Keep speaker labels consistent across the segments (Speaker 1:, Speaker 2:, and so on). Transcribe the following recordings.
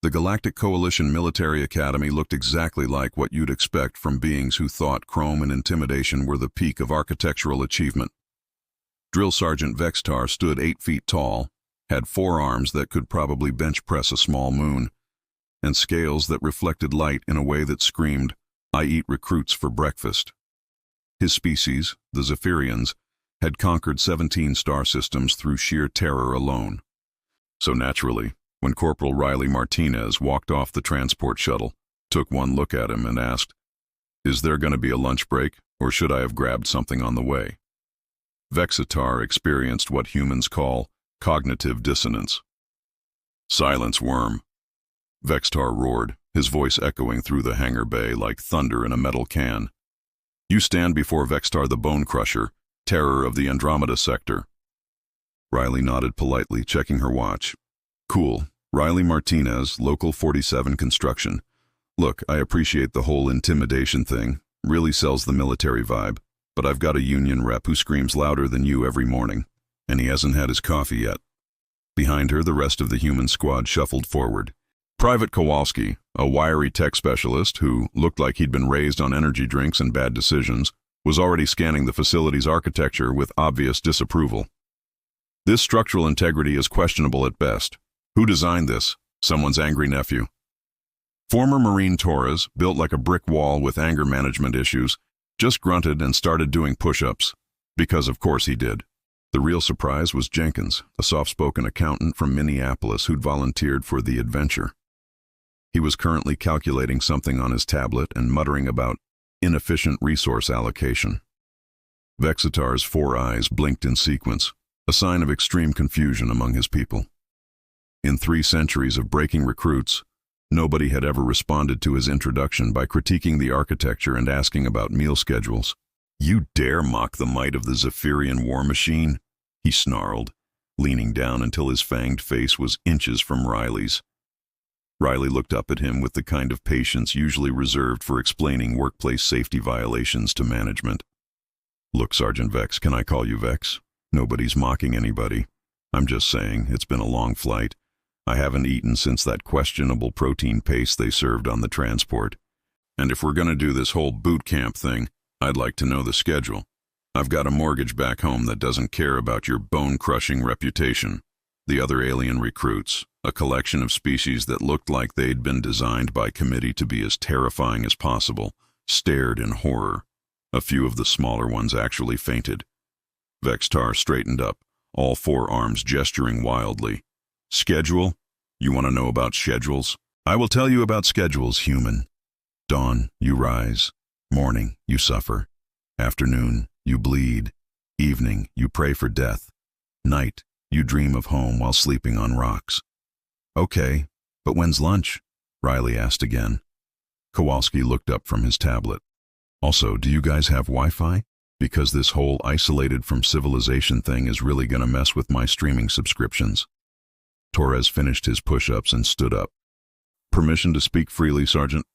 Speaker 1: The Galactic Coalition Military Academy looked exactly like what you'd expect from beings who thought chrome and intimidation were the peak of architectural achievement. Drill Sergeant Vex'tar stood 8 feet tall, had 4 arms that could probably bench press a small moon, and scales that reflected light in a way that screamed, "I eat recruits for breakfast." His species, the Zephyrians, had conquered 17 star systems through sheer terror alone. So naturally, when Corporal Riley Martinez walked off the transport shuttle, took one look at him and asked, "Is there going to be a lunch break, or should I have grabbed something on the way?" Vex'tar experienced what humans call cognitive dissonance. "Silence, worm," Vex'tar roared, his voice echoing through the hangar bay like thunder in a metal can. "You stand before Vex'tar the Bone Crusher, terror of the Andromeda sector." Riley nodded politely, checking her watch. "Cool. Riley Martinez, Local 47 Construction. Look, I appreciate the whole intimidation thing. Really sells the military vibe. But I've got a union rep who screams louder than you every morning, and he hasn't had his coffee yet." Behind her, the rest of the human squad shuffled forward. Private Kowalski, a wiry tech specialist who looked like he'd been raised on energy drinks and bad decisions, was already scanning the facility's architecture with obvious disapproval. "This structural integrity is questionable at best. Who designed this? Someone's angry nephew." Former Marine Torres, built like a brick wall with anger management issues, just grunted and started doing push-ups. Because of course he did. The real surprise was Jenkins, a soft-spoken accountant from Minneapolis who'd volunteered for the adventure. He was currently calculating something on his tablet and muttering about inefficient resource allocation. Vex'tar's 4 eyes blinked in sequence, a sign of extreme confusion among his people. In 3 centuries of breaking recruits, nobody had ever responded to his introduction by critiquing the architecture and asking about meal schedules. "You dare mock the might of the Zephyrian war machine?" he snarled, leaning down until his fanged face was inches from Riley's. Riley looked up at him with the kind of patience usually reserved for explaining workplace safety violations to management. "Look, Sergeant Vex, can I call you Vex? Nobody's mocking anybody. I'm just saying, it's been a long flight. I haven't eaten since that questionable protein paste they served on the transport. And if we're going to do this whole boot camp thing, I'd like to know the schedule. I've got a mortgage back home that doesn't care about your bone-crushing reputation." The other alien recruits, a collection of species that looked like they'd been designed by committee to be as terrifying as possible, stared in horror. A few of the smaller ones actually fainted. Vex'tar straightened up, all 4 arms gesturing wildly. "Schedule? You want to know about schedules? I will tell you about schedules, human. Dawn, you rise. Morning, you suffer. Afternoon, you bleed. Evening, you pray for death. Night, you dream of home while sleeping on rocks." "Okay, but when's lunch?" Riley asked again. Kowalski looked up from his tablet. "Also, do you guys have Wi-Fi? Because this whole isolated from civilization thing is really gonna mess with my streaming subscriptions." Torres finished his push-ups and stood up. "Permission to speak freely, Sergeant?"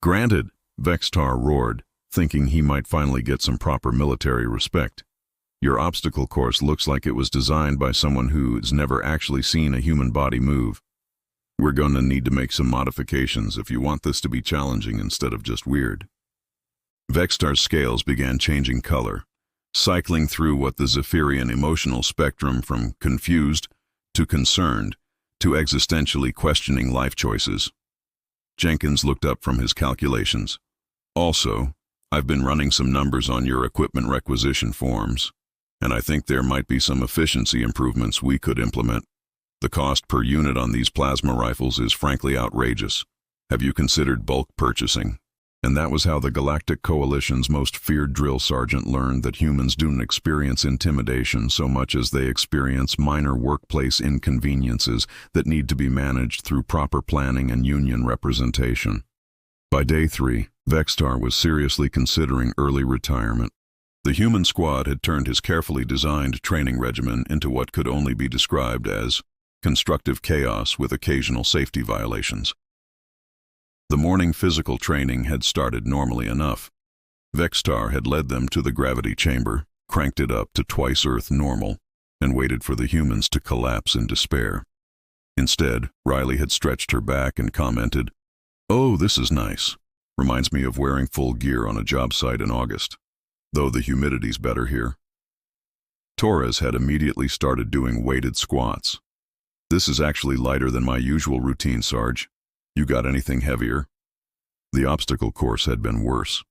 Speaker 1: "Granted," Vex'tar roared, thinking he might finally get some proper military respect. "Your obstacle course looks like it was designed by someone who's never actually seen a human body move. We're going to need to make some modifications if you want this to be challenging instead of just weird." Vex'tar's scales began changing color, cycling through what the Zephyrian emotional spectrum from confused to concerned to existentially questioning life choices. Jenkins looked up from his calculations. "Also, I've been running some numbers on your equipment requisition forms, and I think there might be some efficiency improvements we could implement. The cost per unit on these plasma rifles is frankly outrageous. Have you considered bulk purchasing?" And that was how the Galactic Coalition's most feared drill sergeant learned that humans don't experience intimidation so much as they experience minor workplace inconveniences that need to be managed through proper planning and union representation. By day 3, Vex'tar was seriously considering early retirement. The human squad had turned his carefully designed training regimen into what could only be described as constructive chaos with occasional safety violations. The morning physical training had started normally enough. Vex'tar had led them to the gravity chamber, cranked it up to twice Earth normal, and waited for the humans to collapse in despair. Instead, Riley had stretched her back and commented, "Oh, this is nice. Reminds me of wearing full gear on a job site in August. Though the humidity's better here." Torres had immediately started doing weighted squats. "This is actually lighter than my usual routine, Sarge. You got anything heavier?" The obstacle course had been worse.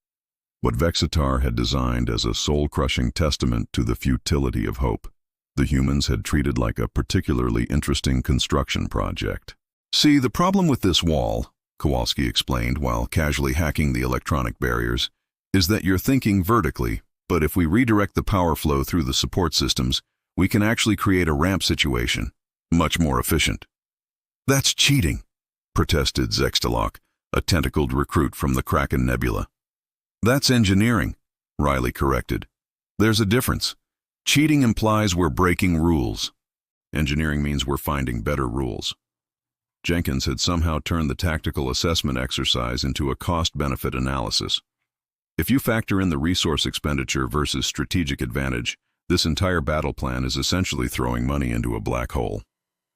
Speaker 1: What Vex'tar had designed as a soul-crushing testament to the futility of hope, the humans had treated like a particularly interesting construction project. "See, the problem with this wall," Kowalski explained while casually hacking the electronic barriers, "is that you're thinking vertically, but if we redirect the power flow through the support systems, we can actually create a ramp situation. Much more efficient." "That's cheating," protested Zextalok, a tentacled recruit from the Kraken Nebula. "That's engineering," Riley corrected. "There's a difference. Cheating implies we're breaking rules. Engineering means we're finding better rules." Jenkins had somehow turned the tactical assessment exercise into a cost-benefit analysis. If you factor in the resource expenditure versus strategic advantage, this entire battle plan is essentially throwing money into a black hole.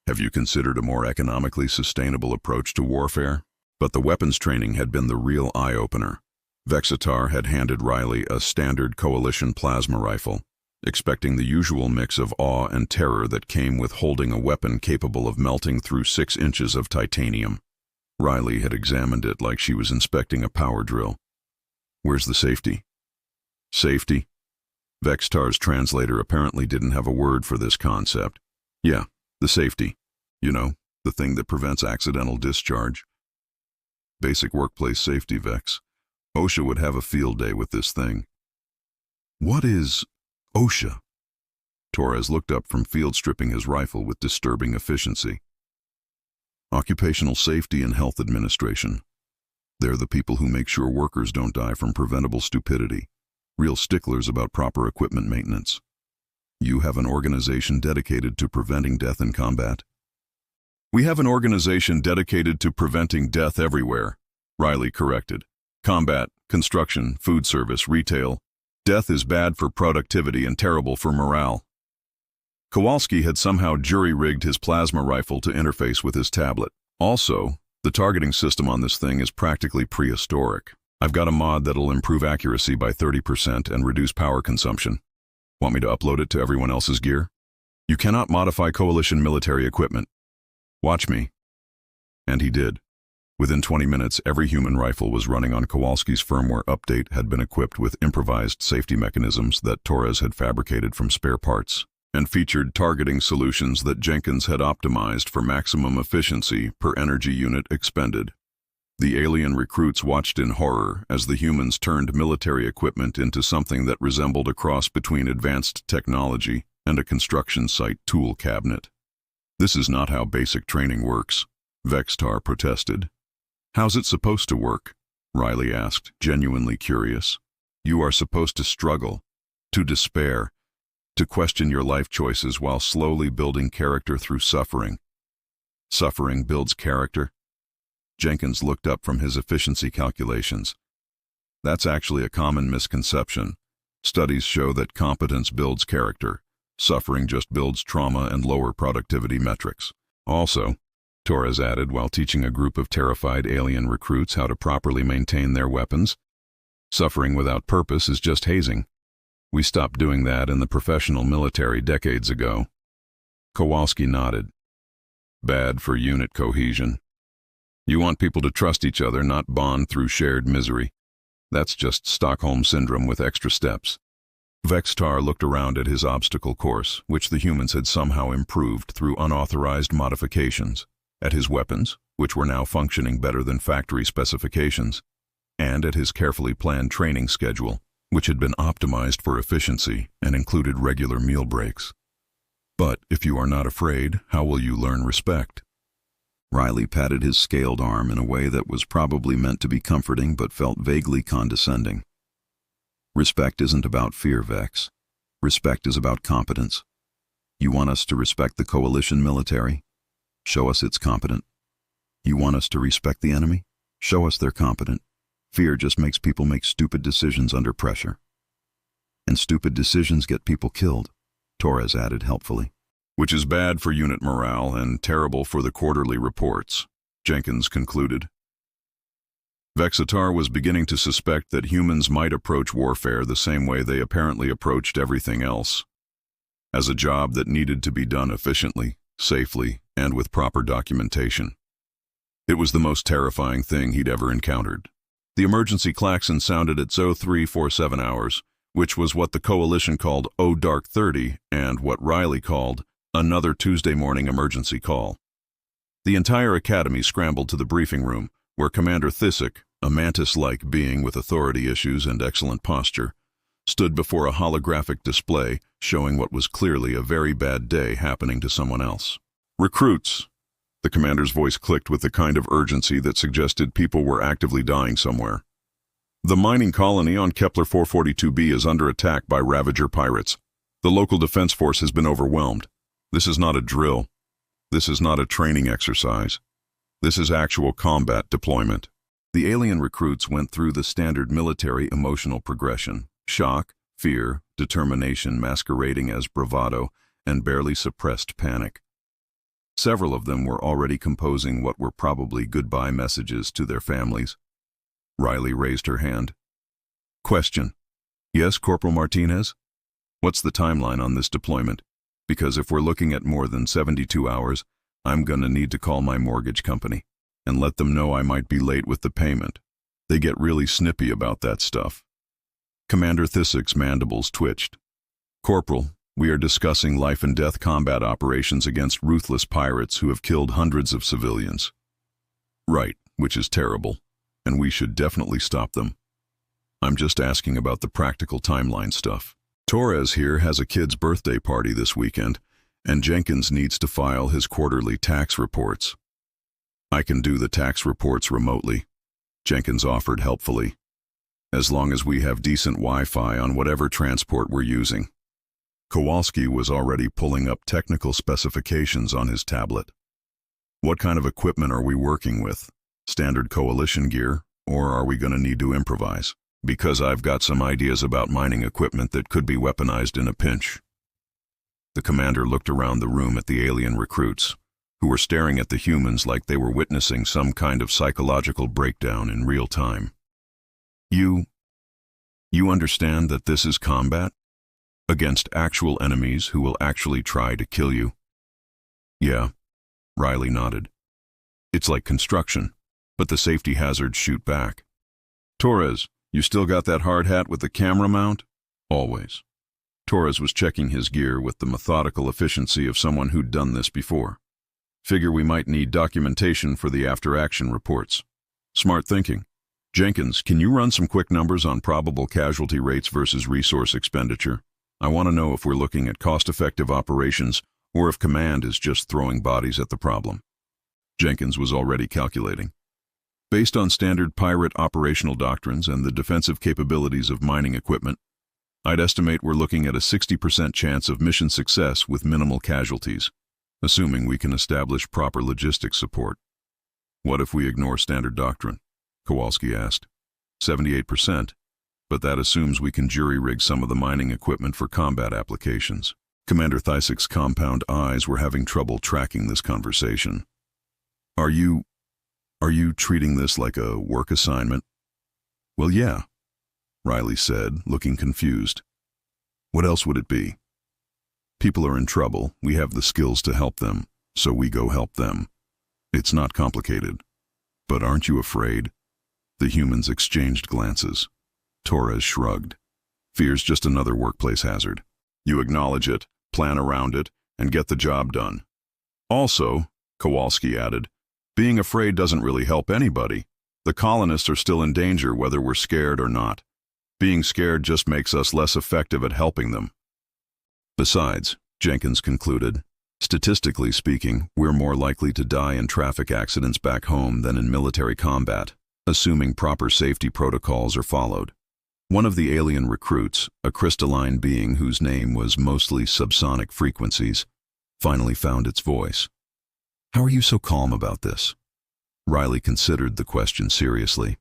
Speaker 1: Have you considered a more economically sustainable approach to warfare? But the weapons training had been the real eye-opener. Vex'tar had handed Riley a standard coalition plasma rifle, expecting the usual mix of awe and terror that came with holding a weapon capable of melting through 6 inches of titanium. Riley had examined it like she was inspecting a power drill. "Where's the safety?" "Safety?" Vex'tar's translator apparently didn't have a word for this concept. "Yeah, the safety. You know, the thing that prevents accidental discharge. Basic workplace safety, Vex. OSHA would have a field day with this thing." "What is OSHA?" Torres looked up from field stripping his rifle with disturbing efficiency. "Occupational Safety and Health Administration. They're the people who make sure workers don't die from preventable stupidity, real sticklers about proper equipment maintenance. You have an organization dedicated to preventing death in combat?" "We have an organization dedicated to preventing death everywhere," Riley corrected. "Combat, construction, food service, retail. Death is bad for productivity and terrible for morale." Kowalski had somehow jury-rigged his plasma rifle to interface with his tablet. "Also, the targeting system on this thing is practically prehistoric. I've got a mod that'll improve accuracy by 30% and reduce power consumption. Want me to upload it to everyone else's gear? You cannot modify coalition military equipment. Watch me." And he did. Within 20 minutes, every human rifle was running on Kowalski's firmware update had been equipped with improvised safety mechanisms that Torres had fabricated from spare parts, and featured targeting solutions that Jenkins had optimized for maximum efficiency per energy unit expended. The alien recruits watched in horror as the humans turned military equipment into something that resembled a cross between advanced technology and a construction site tool cabinet. "This is not how basic training works," Vex'tar protested. "How's it supposed to work?" Riley asked, genuinely curious. "You are supposed to struggle, to despair, to question your life choices while slowly building character through suffering." "Suffering builds character?" Jenkins looked up from his efficiency calculations. "That's actually a common misconception. Studies show that competence builds character. Suffering just builds trauma and lower productivity metrics. Also," Torres added while teaching a group of terrified alien recruits how to properly maintain their weapons, "suffering without purpose is just hazing. We stopped doing that in the professional military decades ago." Kowalski nodded. "Bad for unit cohesion. You want people to trust each other, not bond through shared misery. That's just Stockholm Syndrome with extra steps." Vex'tar looked around at his obstacle course, which the humans had somehow improved through unauthorized modifications, at his weapons, which were now functioning better than factory specifications, and at his carefully planned training schedule, which had been optimized for efficiency and included regular meal breaks. "But if you are not afraid, how will you learn respect?" Riley patted his scaled arm in a way that was probably meant to be comforting but felt vaguely condescending. "Respect isn't about fear, Vex. Respect is about competence. You want us to respect the coalition military? Show us it's competent. You want us to respect the enemy? Show us they're competent. Fear just makes people make stupid decisions under pressure. And stupid decisions get people killed," Torres added helpfully. which is bad for unit morale and terrible for the quarterly reports, Jenkins concluded. Vex'tar was beginning to suspect that humans might approach warfare the same way they apparently approached everything else, as a job that needed to be done efficiently, safely, and with proper documentation. It was the most terrifying thing he'd ever encountered. The emergency klaxon sounded at 0347 hours, which was what the Coalition called "Oh Dark 30" and what Riley called another Tuesday morning emergency call. The entire academy scrambled to the briefing room, where Commander Thisik, a mantis-like being with authority issues and excellent posture, stood before a holographic display showing what was clearly a very bad day happening to someone else. "Recruits," the commander's voice clicked with the kind of urgency that suggested people were actively dying somewhere. "The mining colony on Kepler 442b is under attack by Ravager pirates. The local defense force has been overwhelmed. This is not a drill. This is not a training exercise. This is actual combat deployment." The alien recruits went through the standard military emotional progression: shock, fear, determination masquerading as bravado, and barely suppressed panic. Several of them were already composing what were probably goodbye messages to their families. Riley raised her hand. "Question. Yes, Corporal Martinez? What's the timeline on this deployment? Because if we're looking at more than 72 hours, I'm gonna need to call my mortgage company and let them know I might be late with the payment. They get really snippy about that stuff." Commander Thisik's mandibles twitched. "Corporal, we are discussing life-and-death combat operations against ruthless pirates who have killed hundreds of civilians." "Right, which is terrible, and we should definitely stop them. I'm just asking about the practical timeline stuff. Torres here has a kid's birthday party this weekend, and Jenkins needs to file his quarterly tax reports." "I can do the tax reports remotely," Jenkins offered helpfully, "as long as we have decent Wi-Fi on whatever transport we're using." Kowalski was already pulling up technical specifications on his tablet. "What kind of equipment are we working with? Standard Coalition gear, or are we going to need to improvise? Because I've got some ideas about mining equipment that could be weaponized in a pinch." The commander looked around the room at the alien recruits, who were staring at the humans like they were witnessing some kind of psychological breakdown in real time. You understand that this is combat? Against actual enemies who will actually try to kill you?" "Yeah," Riley nodded. "It's like construction, but the safety hazards shoot back." "Torres, you still got that hard hat with the camera mount?" "Always." Torres was checking his gear with the methodical efficiency of someone who'd done this before. "Figure we might need documentation for the after-action reports." "Smart thinking. Jenkins, can you run some quick numbers on probable casualty rates versus resource expenditure? I want to know if we're looking at cost-effective operations or if command is just throwing bodies at the problem." Jenkins was already calculating. "Based on standard pirate operational doctrines and the defensive capabilities of mining equipment, I'd estimate we're looking at a 60% chance of mission success with minimal casualties, assuming we can establish proper logistics support." "What if we ignore standard doctrine?" Kowalski asked. 78%, but that assumes we can jury-rig some of the mining equipment for combat applications. Commander Thisik's compound eyes were having trouble tracking this conversation. Are you treating this like a work assignment?" "Well, yeah," Riley said, looking confused. "What else would it be? People are in trouble, we have the skills to help them, so we go help them. It's not complicated. But aren't you afraid?" The humans exchanged glances. Torres shrugged. "Fear's just another workplace hazard. You acknowledge it, plan around it, and get the job done. Also," Kowalski added, "being afraid doesn't really help anybody. The colonists are still in danger whether we're scared or not. Being scared just makes us less effective at helping them." "Besides," Jenkins concluded, "statistically speaking, we're more likely to die in traffic accidents back home than in military combat, assuming proper safety protocols are followed." One of the alien recruits, a crystalline being whose name was mostly subsonic frequencies, finally found its voice. "How are you so calm about this?" Riley considered the question seriously.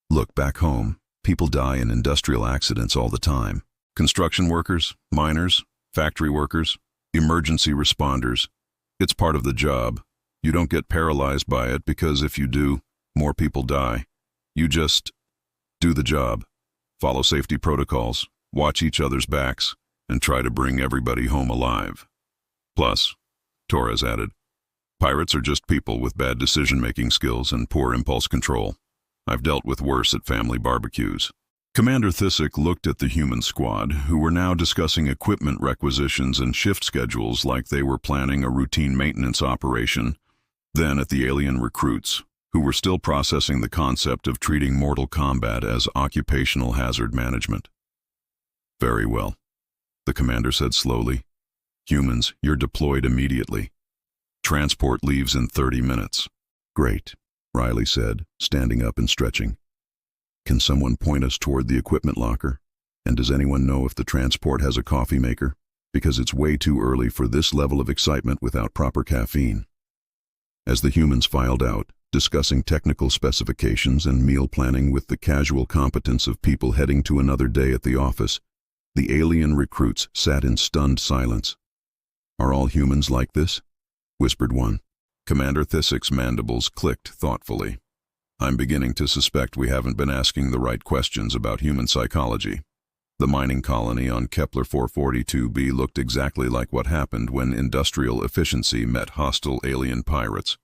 Speaker 1: "Look, back home, people die in industrial accidents all the time. Construction workers, miners, factory workers, Emergency responders. It's part of the job. You don't get paralyzed by it because if you do, more people die. You just do the job. Follow safety protocols, watch each other's backs, and try to bring everybody home alive. Plus, Torres added, pirates are just people with bad decision-making skills and poor impulse control. I've dealt with worse at family barbecues. Commander Thyssick looked at the human squad, who were now discussing equipment requisitions and shift schedules like they were planning a routine maintenance operation, then at the alien recruits, who were still processing the concept of treating mortal combat as occupational hazard management. Very well, the commander said slowly. Humans, you're deployed immediately. Transport leaves in 30 minutes. Great, Riley said, standing up and stretching. Can someone point us toward the equipment locker? And does anyone know if the transport has a coffee maker? Because it's way too early for this level of excitement without proper caffeine. As the humans filed out, discussing technical specifications and meal planning with the casual competence of people heading to another day at the office, the alien recruits sat in stunned silence. Are all humans like this? Whispered one. Commander Thyssick's mandibles clicked thoughtfully. I'm beginning to suspect we haven't been asking the right questions about human psychology. The mining colony on Kepler 442b looked exactly like what happened when industrial efficiency met hostile alien pirates.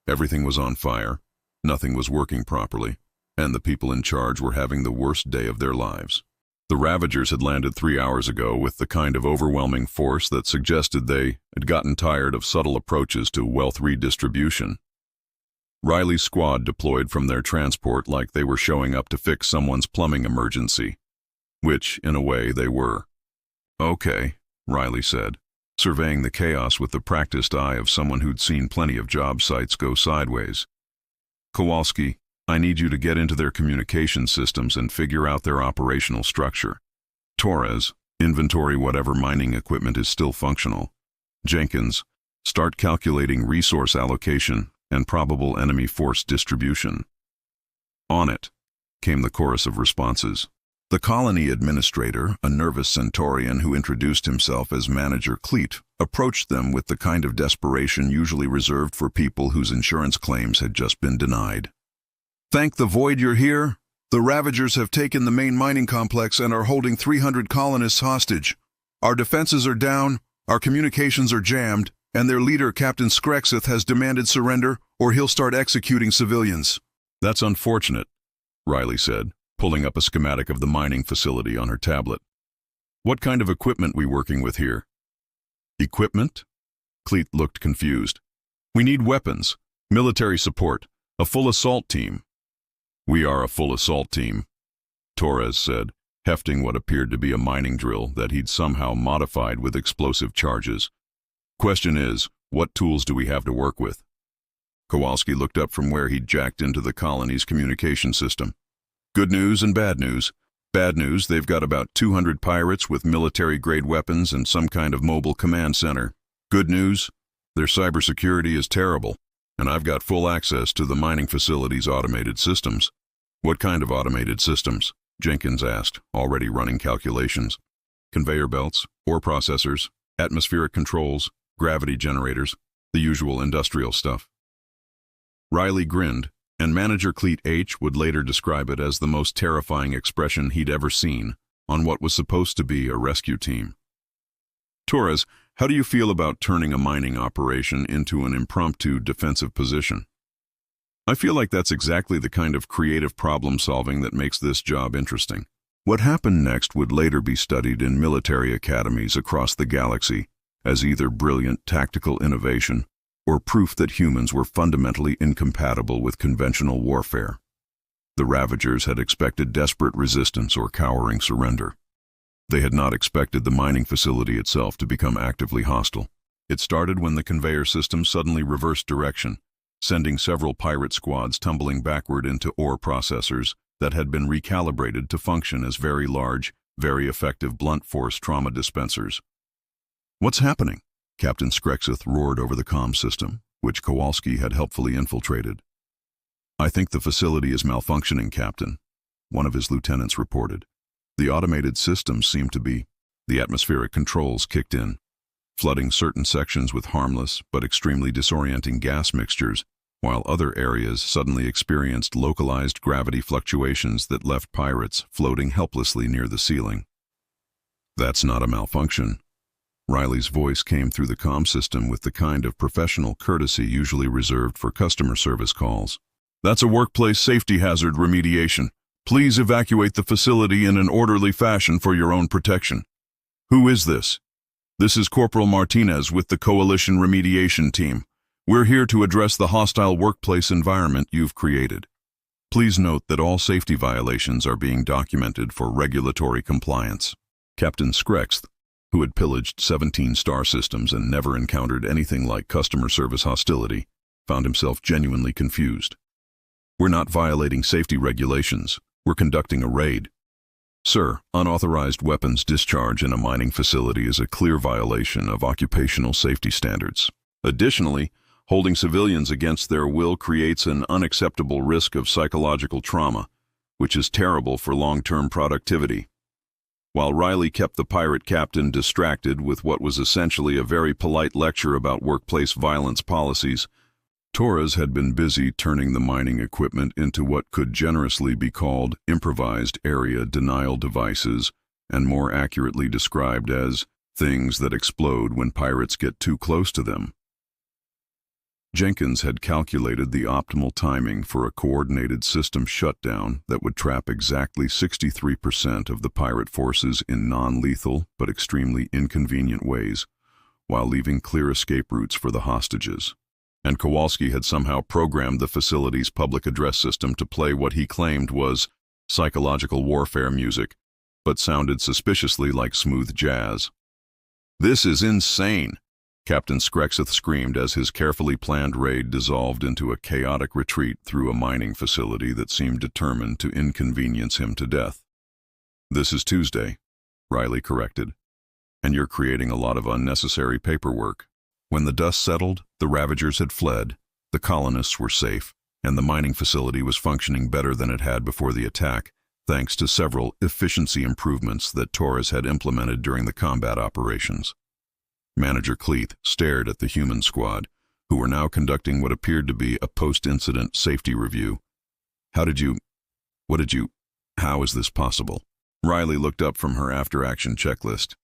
Speaker 1: Everything was on fire, nothing was working properly, and the people in charge were having the worst day of their lives. The Ravagers had landed 3 hours ago with the kind of overwhelming force that suggested they had gotten tired of subtle approaches to wealth redistribution. Riley's squad deployed from their transport like they were showing up to fix someone's plumbing emergency, which, in a way, they were. Okay, Riley said, surveying the chaos with the practiced eye of someone who'd seen plenty of job sites go sideways. Kowalski, I need you to get into their communication systems and figure out their operational structure. Torres, inventory whatever mining equipment is still functional. Jenkins, start calculating resource allocation and probable enemy force distribution. On it, came the chorus of responses. The colony administrator, a nervous Centaurian who introduced himself as Manager Cleet, approached them with the kind of desperation usually reserved for people whose insurance claims had just been denied. Thank the void you're here. The Ravagers have taken the main mining complex and are holding 300 colonists hostage. Our defenses are down, our communications are jammed, and their leader, Captain Skrexith, has demanded surrender or he'll start executing civilians. That's unfortunate, Riley said, pulling up a schematic of the mining facility on her tablet. What kind of equipment we working with here? Equipment? Cleet looked confused. We need weapons, military support, a full assault team. We are a full assault team, Torres said, hefting what appeared to be a mining drill that he'd somehow modified with explosive charges. Question is, what tools do we have to work with? Kowalski looked up from where he'd jacked into the colony's communication system. Good news and bad news. Bad news, they've got about 200 pirates with military-grade weapons and some kind of mobile command center. Good news, their cybersecurity is terrible, and I've got full access to the mining facility's automated systems. What kind of automated systems? Jenkins asked, already running calculations. Conveyor belts, ore processors, atmospheric controls, gravity generators, the usual industrial stuff. Riley grinned, and Manager Cleet H would later describe it as the most terrifying expression he'd ever seen on what was supposed to be a rescue team. Torres, how do you feel about turning a mining operation into an impromptu defensive position? I feel like that's exactly the kind of creative problem-solving that makes this job interesting. What happened next would later be studied in military academies across the galaxy as either brilliant tactical innovation or proof that humans were fundamentally incompatible with conventional warfare. The Ravagers had expected desperate resistance or cowering surrender. They had not expected the mining facility itself to become actively hostile. It started when the conveyor system suddenly reversed direction, sending several pirate squads tumbling backward into ore processors that had been recalibrated to function as very large, very effective blunt force trauma dispensers. What's happening? Captain Skrexith roared over the comm system, which Kowalski had helpfully infiltrated. I think the facility is malfunctioning, Captain, one of his lieutenants reported. The automated systems seem to be. The atmospheric controls kicked in. flooding certain sections with harmless but extremely disorienting gas mixtures, while other areas suddenly experienced localized gravity fluctuations that left pirates floating helplessly near the ceiling. "That's not a malfunction." Riley's voice came through the comm system with the kind of professional courtesy usually reserved for customer service calls. "That's a workplace safety hazard remediation. Please evacuate the facility in an orderly fashion for your own protection." "Who is this?" "This is Corporal Martinez with the Coalition Remediation Team. We're here to address the hostile workplace environment you've created. Please note that all safety violations are being documented for regulatory compliance." Captain Skrex, who had pillaged 17 star systems and never encountered anything like customer service hostility, found himself genuinely confused. "We're not violating safety regulations. We're conducting a raid." "Sir, unauthorized weapons discharge in a mining facility is a clear violation of occupational safety standards. Additionally, holding civilians against their will creates an unacceptable risk of psychological trauma, which is terrible for long-term productivity." While Riley kept the pirate captain distracted with what was essentially a very polite lecture about workplace violence policies, Torres had been busy turning the mining equipment into what could generously be called improvised area denial devices, and more accurately described as things that explode when pirates get too close to them. Jenkins had calculated the optimal timing for a coordinated system shutdown that would trap exactly 63% of the pirate forces in non-lethal but extremely inconvenient ways, while leaving clear escape routes for the hostages. And Kowalski had somehow programmed the facility's public address system to play what he claimed was psychological warfare music, but sounded suspiciously like smooth jazz. "This is insane," Captain Skrex screamed as his carefully planned raid dissolved into a chaotic retreat through a mining facility that seemed determined to inconvenience him to death. "This is Tuesday," Riley corrected, "and you're creating a lot of unnecessary paperwork." When the dust settled, the Ravagers had fled, the colonists were safe, and the mining facility was functioning better than it had before the attack, thanks to several efficiency improvements that Torres had implemented during the combat operations. Manager Cleeth stared at the human squad, who were now conducting what appeared to be a post-incident safety review. How is this possible?" Riley looked up from her after-action checklist.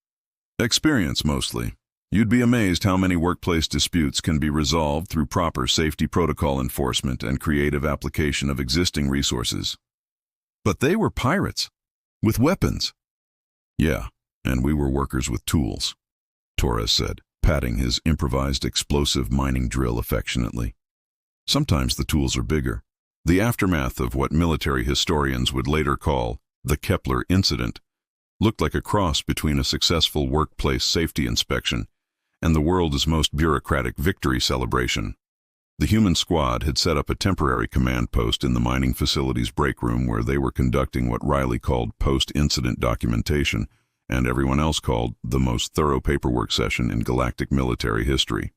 Speaker 1: "Experience, mostly. You'd be amazed how many workplace disputes can be resolved through proper safety protocol enforcement and creative application of existing resources." "But they were pirates, with weapons." "Yeah, and we were workers with tools," Torres said, patting his improvised explosive mining drill affectionately. "Sometimes the tools are bigger." The aftermath of what military historians would later call the Kepler incident looked like a cross between a successful workplace safety inspection and the world's most bureaucratic victory celebration. The human squad had set up a temporary command post in the mining facility's break room where they were conducting what Riley called post-incident documentation, and everyone else called the most thorough paperwork session in galactic military history.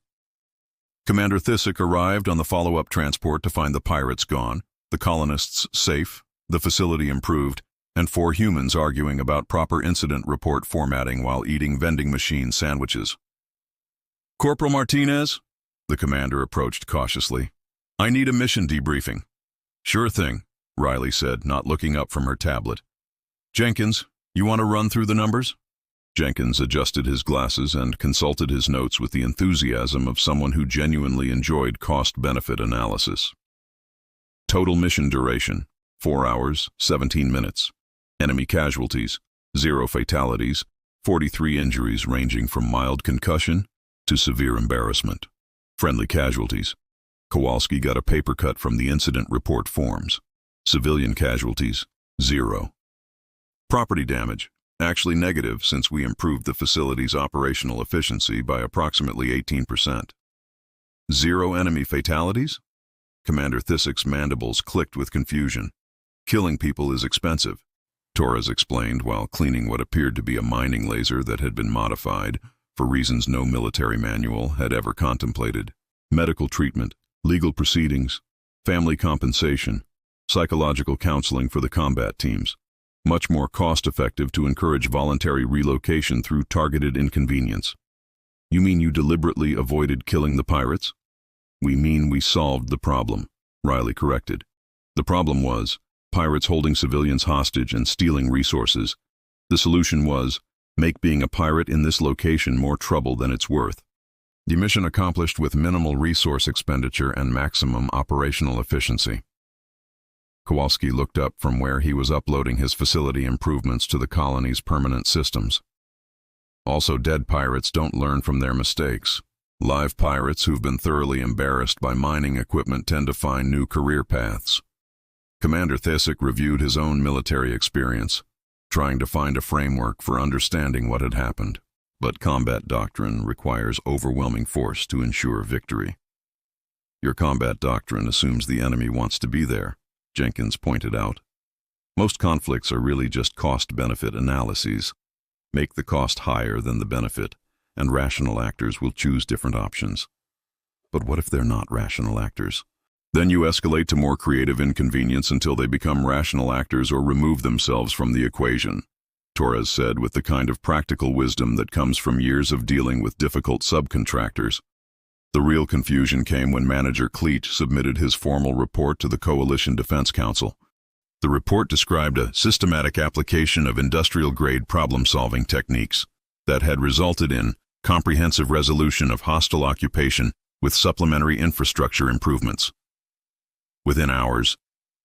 Speaker 1: Commander Thyssek arrived on the follow-up transport to find the pirates gone, the colonists safe, the facility improved, and 4 humans arguing about proper incident report formatting while eating vending machine sandwiches. "Corporal Martinez?" The commander approached cautiously. "I need a mission debriefing." "Sure thing," Riley said, not looking up from her tablet. "Jenkins, you want to run through the numbers?" Jenkins adjusted his glasses and consulted his notes with the enthusiasm of someone who genuinely enjoyed cost-benefit analysis. Total mission duration, 4 hours, 17 minutes. Enemy casualties, 0 fatalities, 43 injuries ranging from mild concussion to severe embarrassment. Friendly casualties. Kowalski got a paper cut from the incident report forms. Civilian casualties, 0. Property damage, actually negative since we improved the facility's operational efficiency by approximately 18%. 0 enemy fatalities? Commander Thyssek's mandibles clicked with confusion. "Killing people is expensive," Torres explained while cleaning what appeared to be a mining laser that had been modified, for reasons no military manual had ever contemplated. Medical treatment, legal proceedings, family compensation, psychological counseling for the combat teams. Much more cost-effective to encourage voluntary relocation through targeted inconvenience. You mean you deliberately avoided killing the pirates? We mean we solved the problem, Riley corrected. The problem was pirates holding civilians hostage and stealing resources. The solution was make being a pirate in this location more trouble than it's worth. The mission accomplished with minimal resource expenditure and maximum operational efficiency. Kowalski looked up from where he was uploading his facility improvements to the colony's permanent systems. Also, dead pirates don't learn from their mistakes. Live pirates who've been thoroughly embarrassed by mining equipment tend to find new career paths. Commander Thesic reviewed his own military experience, trying to find a framework for understanding what had happened. But combat doctrine requires overwhelming force to ensure victory. Your combat doctrine assumes the enemy wants to be there, Jenkins pointed out. Most conflicts are really just cost-benefit analyses. Make the cost higher than the benefit, and rational actors will choose different options. But what if they're not rational actors? Then you escalate to more creative inconvenience until they become rational actors or remove themselves from the equation, Torres said with the kind of practical wisdom that comes from years of dealing with difficult subcontractors. The real confusion came when Manager Cleach submitted his formal report to the Coalition Defense Council. The report described a systematic application of industrial-grade problem-solving techniques that had resulted in comprehensive resolution of hostile occupation with supplementary infrastructure improvements. Within hours,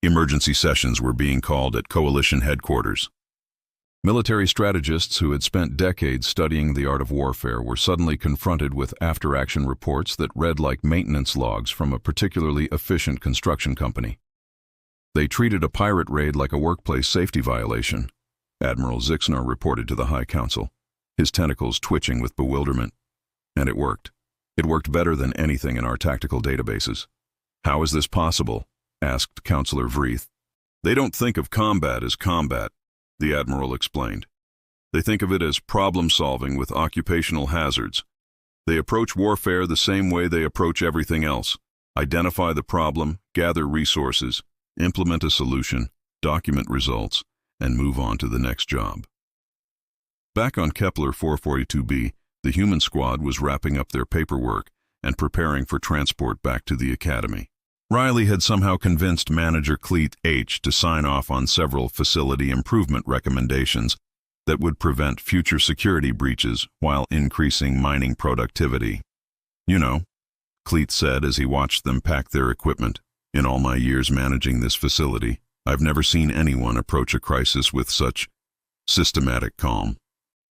Speaker 1: emergency sessions were being called at Coalition headquarters. Military strategists who had spent decades studying the art of warfare were suddenly confronted with after-action reports that read like maintenance logs from a particularly efficient construction company. They treated a pirate raid like a workplace safety violation, Admiral Zixnar reported to the High Council, his tentacles twitching with bewilderment. And it worked. It worked better than anything in our tactical databases. How is this possible? Asked Counselor Vreeth. They don't think of combat as combat, the Admiral explained. They think of it as problem-solving with occupational hazards. They approach warfare the same way they approach everything else. Identify the problem, gather resources, implement a solution, document results, and move on to the next job. Back on Kepler 442b, the human squad was wrapping up their paperwork and preparing for transport back to the Academy. Riley had somehow convinced Manager Cleet H to sign off on several facility improvement recommendations that would prevent future security breaches while increasing mining productivity. You know, Cleet said as he watched them pack their equipment. In all my years managing this facility, I've never seen anyone approach a crisis with such systematic calm.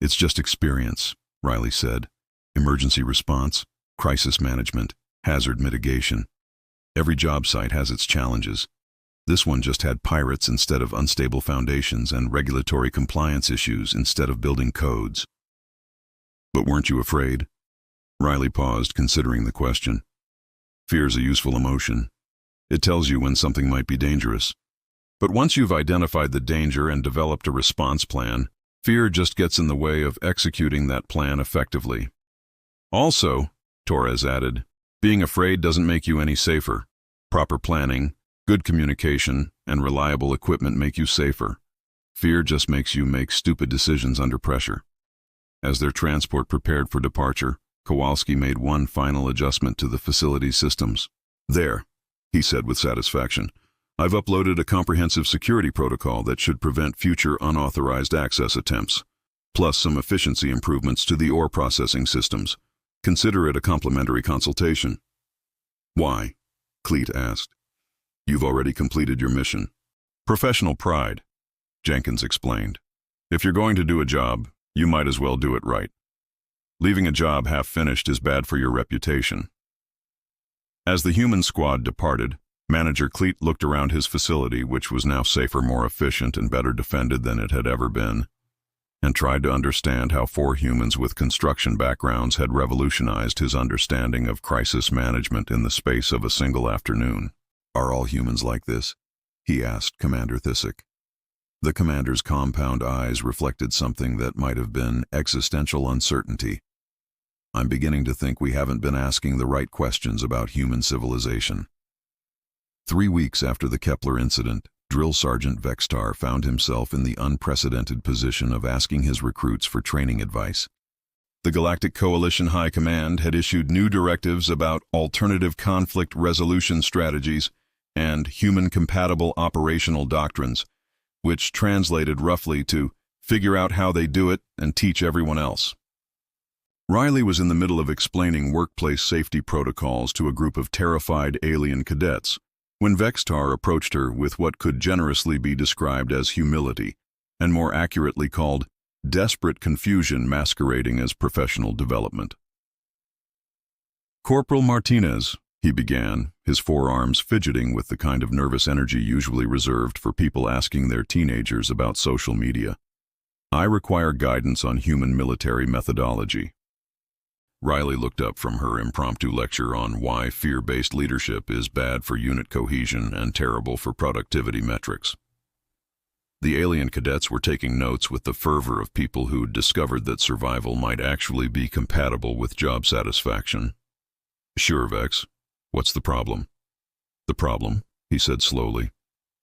Speaker 1: It's just experience, Riley said. Emergency response, crisis management, hazard mitigation. Every job site has its challenges. This one just had pirates instead of unstable foundations and regulatory compliance issues instead of building codes. But weren't you afraid? Riley paused, considering the question. Fear's a useful emotion. It tells you when something might be dangerous. But once you've identified the danger and developed a response plan, fear just gets in the way of executing that plan effectively. Also, Torres added, being afraid doesn't make you any safer. Proper planning, good communication, and reliable equipment make you safer. Fear just makes you make stupid decisions under pressure. As their transport prepared for departure, Kowalski made one final adjustment to the facility's systems. There, he said with satisfaction, I've uploaded a comprehensive security protocol that should prevent future unauthorized access attempts, plus some efficiency improvements to the ore processing systems. Consider it a complimentary consultation. Why? Cleet asked. You've already completed your mission. Professional pride, Jenkins explained. If you're going to do a job, you might as well do it right. Leaving a job half-finished is bad for your reputation. As the human squad departed, Manager Cleet looked around his facility, which was now safer, more efficient, and better defended than it had ever been, and tried to understand how 4 humans with construction backgrounds had revolutionized his understanding of crisis management in the space of a single afternoon. Are all humans like this? He asked Commander Thesic. The commander's compound eyes reflected something that might have been existential uncertainty. I'm beginning to think we haven't been asking the right questions about human civilization. 3 weeks after the Kepler incident, Drill Sergeant Vex'tar found himself in the unprecedented position of asking his recruits for training advice. The Galactic Coalition High Command had issued new directives about alternative conflict resolution strategies and human-compatible operational doctrines, which translated roughly to figure out how they do it and teach everyone else. Riley was in the middle of explaining workplace safety protocols to a group of terrified alien cadets when Vex'tar approached her with what could generously be described as humility, and more accurately called desperate confusion masquerading as professional development. "Corporal Martinez," he began, his forearms fidgeting with the kind of nervous energy usually reserved for people asking their teenagers about social media. "I require guidance on human military methodology." Riley looked up from her impromptu lecture on why fear-based leadership is bad for unit cohesion and terrible for productivity metrics. The alien cadets were taking notes with the fervor of people who'd discovered that survival might actually be compatible with job satisfaction. "Sure, Vex. What's the problem?" "The problem," he said slowly,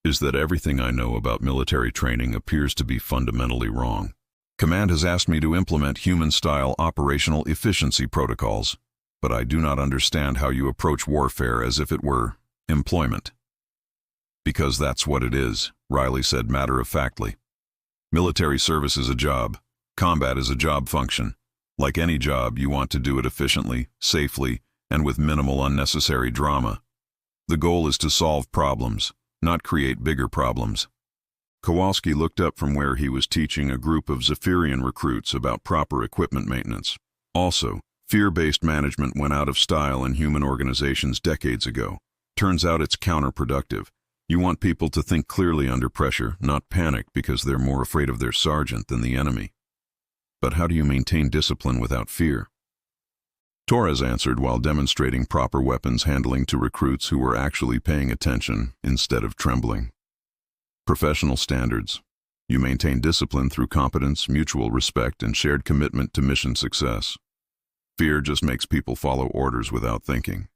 Speaker 1: "is that everything I know about military training appears to be fundamentally wrong. Command has asked me to implement human-style operational efficiency protocols, but I do not understand how you approach warfare as if it were employment." "Because that's what it is," Riley said matter-of-factly. "Military service is a job. Combat is a job function. Like any job, you want to do it efficiently, safely, and with minimal unnecessary drama. The goal is to solve problems, not create bigger problems." Kowalski looked up from where he was teaching a group of Zephyrian recruits about proper equipment maintenance. Also, fear-based management went out of style in human organizations decades ago. Turns out it's counterproductive. You want people to think clearly under pressure, not panic because they're more afraid of their sergeant than the enemy. "But how do you maintain discipline without fear?" Torres answered while demonstrating proper weapons handling to recruits who were actually paying attention instead of trembling. "Professional standards. You maintain discipline through competence, mutual respect, and shared commitment to mission success. Fear just makes people follow orders without thinking.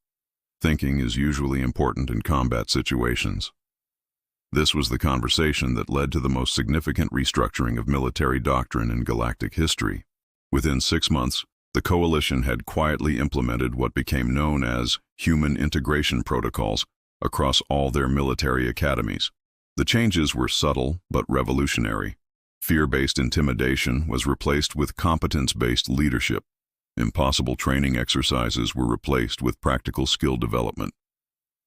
Speaker 1: Thinking is usually important in combat situations." This was the conversation that led to the most significant restructuring of military doctrine in galactic history. Within 6 months, the Coalition had quietly implemented what became known as human integration protocols across all their military academies. The changes were subtle but revolutionary. Fear-based intimidation was replaced with competence-based leadership. Impossible training exercises were replaced with practical skill development.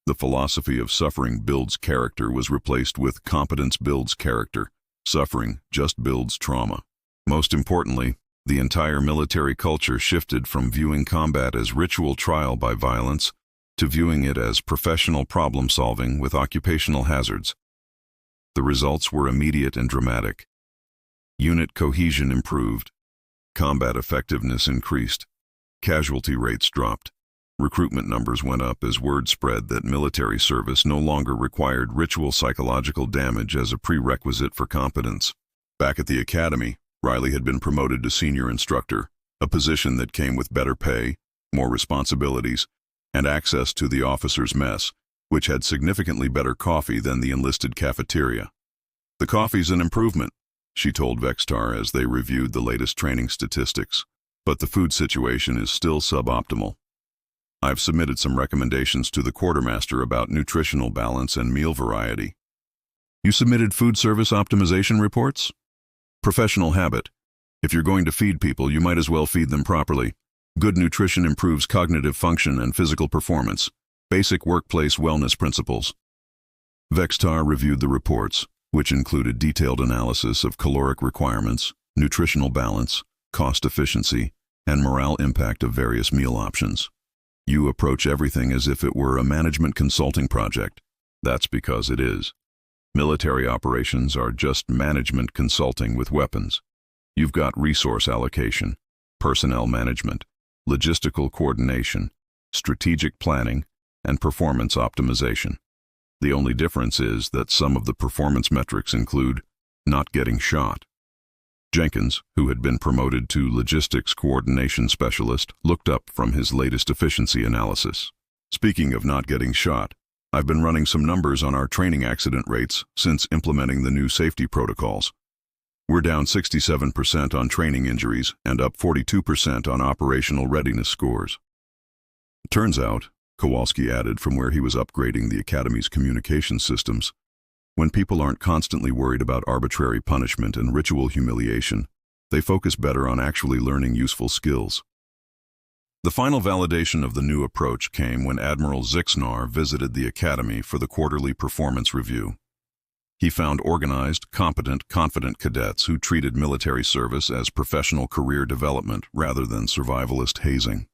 Speaker 1: The philosophy of suffering builds character was replaced with competence builds character. Suffering just builds trauma. Most importantly, the entire military culture shifted from viewing combat as ritual trial by violence to viewing it as professional problem-solving with occupational hazards. The results were immediate and dramatic. Unit cohesion improved. Combat effectiveness increased. Casualty rates dropped. Recruitment numbers went up as word spread that military service no longer required ritual psychological damage as a prerequisite for competence. Back at the academy, Riley had been promoted to senior instructor, a position that came with better pay, more responsibilities, and access to the officers' mess, which had significantly better coffee than the enlisted cafeteria. "The coffee's an improvement," she told Vex'tar as they reviewed the latest training statistics, "but the food situation is still suboptimal. I've submitted some recommendations to the quartermaster about nutritional balance and meal variety." "You submitted food service optimization reports?" "Professional habit. If you're going to feed people, you might as well feed them properly. Good nutrition improves cognitive function and physical performance. Basic workplace wellness principles." Vex'tar reviewed the reports, which included detailed analysis of caloric requirements, nutritional balance, cost efficiency, and morale impact of various meal options. "You approach everything as if it were a management consulting project. That's because it is. Military operations are just management consulting with weapons. You've got resource allocation, personnel management, logistical coordination, strategic planning, and performance optimization. The only difference is that some of the performance metrics include not getting shot." Jenkins, who had been promoted to logistics coordination specialist, looked up from his latest efficiency analysis. "Speaking of not getting shot, I've been running some numbers on our training accident rates since implementing the new safety protocols. We're down 67% on training injuries and up 42% on operational readiness scores. Turns out, Kowalski added from where he was upgrading the Academy's communication systems, when people aren't constantly worried about arbitrary punishment and ritual humiliation, they focus better on actually learning useful skills. The final validation of the new approach came when Admiral Vex'tar visited the Academy for the quarterly performance review. He found organized, competent, confident cadets who treated military service as professional career development rather than survivalist hazing.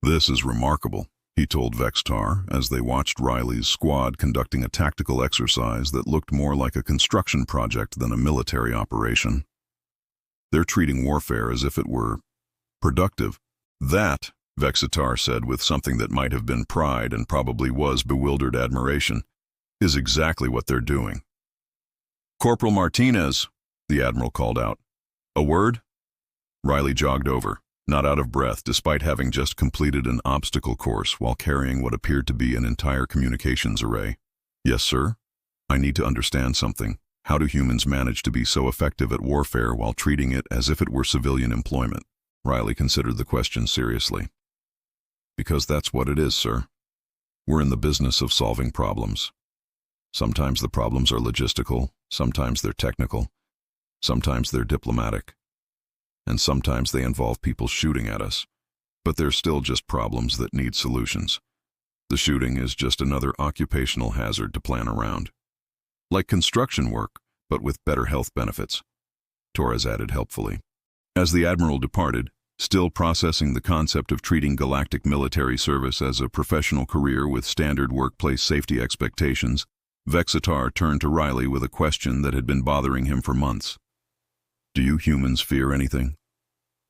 Speaker 1: "This is remarkable," he told Vex'tar as they watched Riley's squad conducting a tactical exercise that looked more like a construction project than a military operation. "They're treating warfare as if it were productive." "That," Vex'tar said with something that might have been pride and probably was bewildered admiration, "is exactly what they're doing." "Corporal Martinez," the Admiral called out. "A word?" Riley jogged over, not out of breath despite having just completed an obstacle course while carrying what appeared to be an entire communications array. "Yes, sir. I need to understand something. How do humans manage to be so effective at warfare while treating it as if it were civilian employment?" Riley considered the question seriously. "Because that's what it is, sir. We're in the business of solving problems. Sometimes the problems are logistical, sometimes they're technical, sometimes they're diplomatic, and sometimes they involve people shooting at us. But they're still just problems that need solutions. The shooting is just another occupational hazard to plan around. Like construction work, but with better health benefits," Torres added helpfully. As the Admiral departed, still processing the concept of treating galactic military service as a professional career with standard workplace safety expectations, Vex'tar turned to Riley with a question that had been bothering him for months. "Do you humans fear anything?"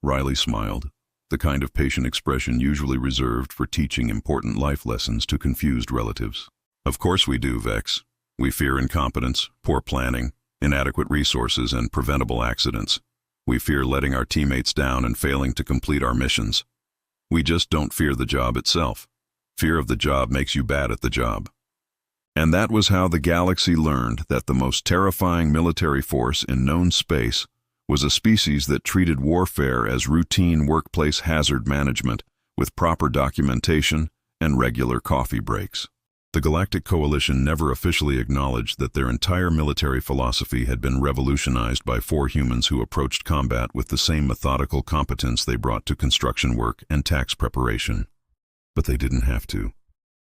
Speaker 1: Riley smiled, the kind of patient expression usually reserved for teaching important life lessons to confused relatives. "Of course we do, Vex. We fear incompetence, poor planning, inadequate resources, and preventable accidents. We fear letting our teammates down and failing to complete our missions. We just don't fear the job itself. Fear of the job makes you bad at the job." And that was how the galaxy learned that the most terrifying military force in known space was a species that treated warfare as routine workplace hazard management with proper documentation and regular coffee breaks. The Galactic Coalition never officially acknowledged that their entire military philosophy had been revolutionized by 4 humans who approached combat with the same methodical competence they brought to construction work and tax preparation. But they didn't have to.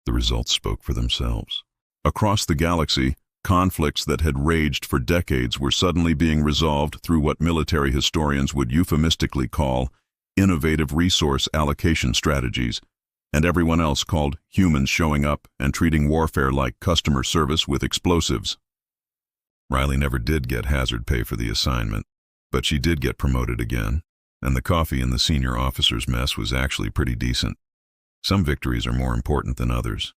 Speaker 1: The results spoke for themselves. Across the galaxy, conflicts that had raged for decades were suddenly being resolved through what military historians would euphemistically call innovative resource allocation strategies, and everyone else called humans showing up and treating warfare like customer service with explosives. Riley never did get hazard pay for the assignment, but she did get promoted again, and the coffee in the senior officers' mess was actually pretty decent. Some victories are more important than others.